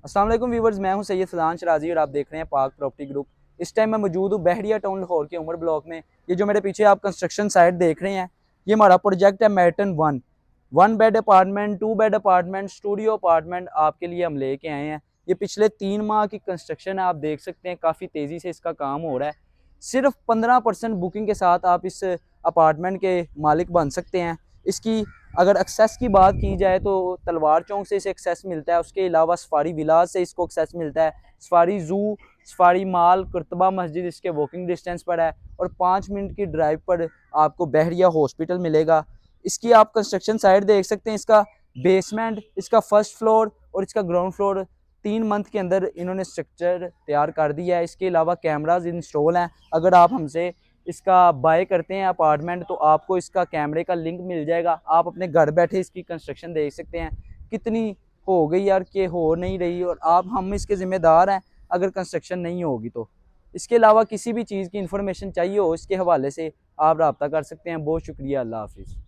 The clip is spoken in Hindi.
अस्सलाम वालेकुम व्यूवर्स, मैं हूं सैयद फैज़ान शराजी और आप देख रहे हैं पाक प्रॉपर्टी ग्रुप। इस टाइम मैं मौजूद हूं बहरिया टाउन लाहौर के उमर ब्लॉक में। ये जो मेरे पीछे आप कंस्ट्रक्शन साइट देख रहे हैं, ये हमारा प्रोजेक्ट है मैटन 1 bed apartment, 2 bed apartment, studio apartment आपके लिए हम लेके आए हैं। ये पिछले 3 माह की कंस्ट्रक्शन है, आप देख सकते हैं काफ़ी तेज़ी से इसका काम हो रहा है। सिर्फ 15% बुकिंग के साथ आप इस अपार्टमेंट के मालिक बन सकते हैं। इसकी अगर एक्सेस की बात की जाए तो तलवार चौक से इसे एक्सेस मिलता है, उसके अलावा सफारी विलाज से इसको एक्सेस मिलता है, सफारी जू, सफारी माल, कुर्तबा मस्जिद इसके वॉकिंग डिस्टेंस पर है और 5 मिनट की ड्राइव पर आपको बहरिया हॉस्पिटल मिलेगा। इसकी आप कंस्ट्रक्शन साइट देख सकते हैं, इसका बेसमेंट, इसका फर्स्ट फ्लोर और इसका ग्राउंड फ्लोर 3 मंथ के अंदर इन्होंने स्ट्रक्चर तैयार कर दिया है। इसके अलावा कैमराज इंस्टॉल हैं। अगर आप हमसे इसका बाय करते हैं अपार्टमेंट तो आपको इसका कैमरे का लिंक मिल जाएगा, आप अपने घर बैठे इसकी कंस्ट्रक्शन देख सकते हैं। कितनी हो गई यार कि हो नहीं रही, और हम इसके ज़िम्मेदार हैं अगर कंस्ट्रक्शन नहीं होगी तो। इसके अलावा किसी भी चीज़ की इंफॉर्मेशन चाहिए हो इसके हवाले से आप रब्ता कर सकते हैं। बहुत शुक्रिया, अल्लाह हाफिज़।